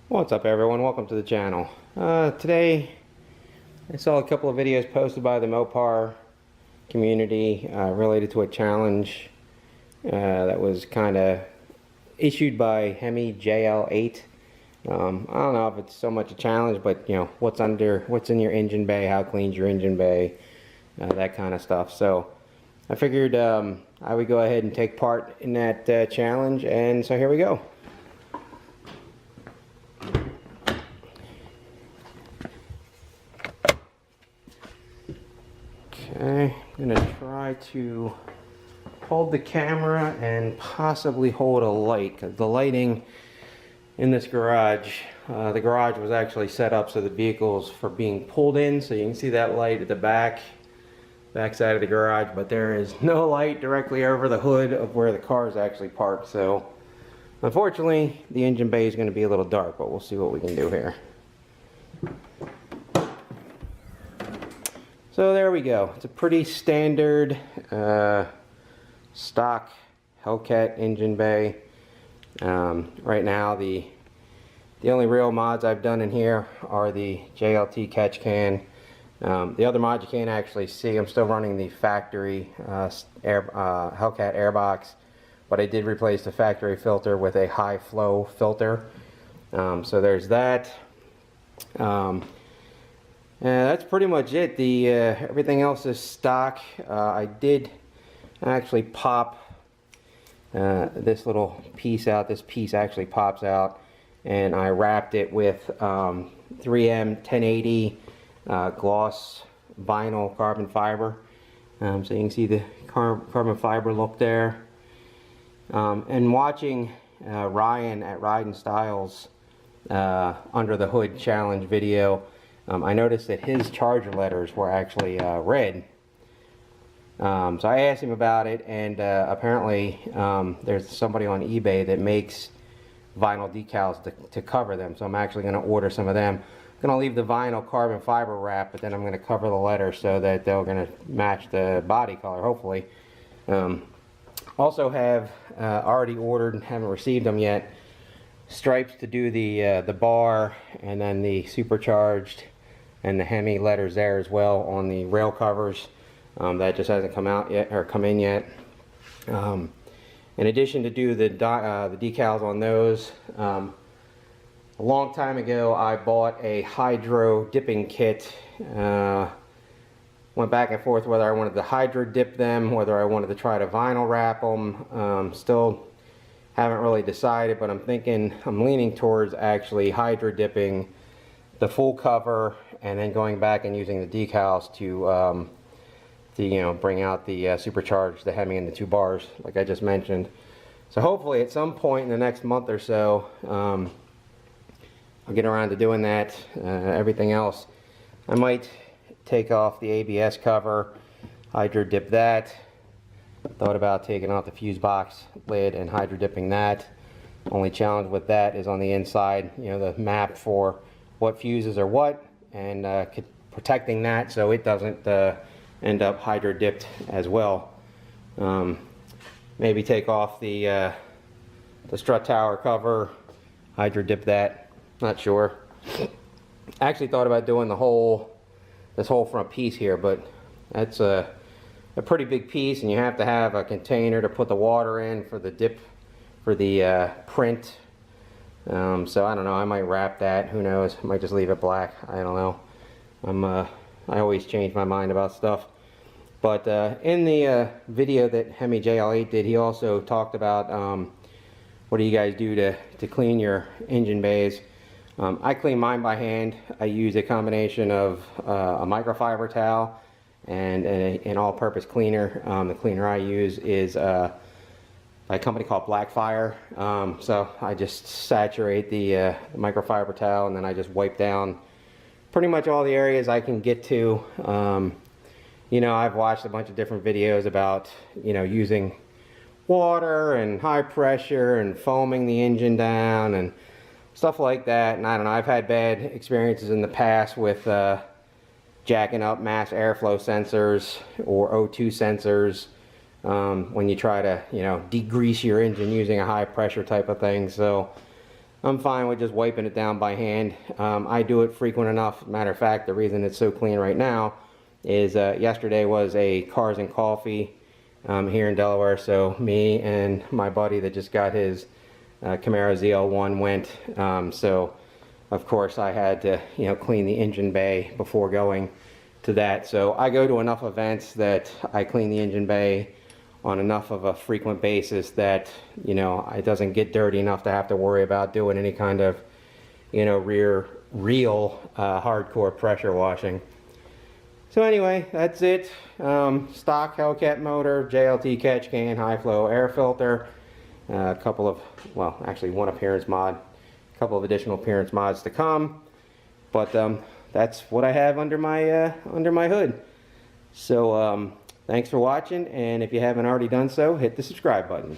What's up everyone, welcome to the channel. Today I saw a couple of videos posted by the Mopar community related to a challenge that was kind of issued by HemiJL8. I don't know if it's so much a challenge, but you know, what's in your engine bay, how clean's your engine bay, that kind of stuff. So I figured I would go ahead and take part in that challenge, and so here we go. Okay, I'm going to try to hold the camera and possibly hold a light, because the lighting in this garage, the garage was actually set up so the vehicle's for being pulled in, so you can see that light at the back side of the garage, but there is no light directly over the hood of where the car is actually parked. So unfortunately the engine bay is going to be a little dark, but we'll see what we can do here. So there we go. It's a pretty standard stock Hellcat engine bay. Right now the only real mods I've done in here are the JLT catch can. The other mod you can't actually see. I'm still running the factory Hellcat airbox, but I did replace the factory filter with a high flow filter. So there's that. That's pretty much it. Everything else is stock. I did actually pop this little piece out. This piece actually pops out, and I wrapped it with 3M 1080 gloss vinyl carbon fiber. So you can see the carbon fiber look there. And watching Ryan at Ride and Styles Under the Hood challenge video, I noticed that his charger letters were actually red. So I asked him about it, and apparently there's somebody on eBay that makes vinyl decals to cover them. So I'm actually going to order some of them. I'm going to leave the vinyl carbon fiber wrap, but then I'm going to cover the letters so that they're going to match the body color, hopefully. Also have already ordered and haven't received them yet, stripes to do the bar, and then the supercharged and the Hemi letters there as well on the rail covers. That just hasn't come out yet, or come in yet. In addition to do the decals on those, a long time ago I bought a hydro dipping kit. Went back and forth whether I wanted to hydro dip them, whether I wanted to try to vinyl wrap them. Still haven't really decided, but I'm leaning towards actually hydro dipping the full cover and then going back and using the decals to you know, bring out the supercharged, the Hemi, and the 2 bars like I just mentioned. So hopefully at some point in the next month or so I'll get around to doing that. Everything else, I might take off the ABS cover, hydro dip that. Thought about taking off the fuse box lid and hydro dipping that. Only challenge with that is on the inside, you know, the map for what fuses are what, and protecting that so it doesn't end up hydro dipped as well. Maybe take off the strut tower cover, hydro dip that, not sure. Actually thought about doing this whole front piece here, but that's a pretty big piece, and you have to have a container to put the water in for the dip, for the print. So I don't know, I might wrap that, who knows, I might just leave it black, I don't know. I always change my mind about stuff. But in the video that HemiJL8 did, he also talked about what do you guys do to clean your engine bays. I clean mine by hand. I use a combination of a microfiber towel and an all-purpose cleaner. The cleaner I use is by a company called Blackfire. So I just saturate the microfiber towel, and then I just wipe down pretty much all the areas I can get to. You know, I've watched a bunch of different videos about, you know, using water and high pressure and foaming the engine down and stuff like that. And I don't know, I've had bad experiences in the past with jacking up mass airflow sensors or O2 sensors. when you try to, you know, degrease your engine using a high pressure type of thing. So I'm fine with just wiping it down by hand. I do it frequent enough. Matter of fact, the reason it's so clean right now is yesterday was a Cars and Coffee here in Delaware. So me and my buddy that just got his Camaro ZL1 went. So of course I had to, you know, clean the engine bay before going to that. So I go to enough events that I clean the engine bay on enough of a frequent basis that, you know, it doesn't get dirty enough to have to worry about doing any kind of, you know, real hardcore pressure washing. So anyway, that's it. Stock Hellcat motor, JLT catch can, high flow air filter, a couple of, well, actually one appearance mod, a couple of additional appearance mods to come. But that's what I have under my hood. So thanks for watching, and if you haven't already done so, hit the subscribe button.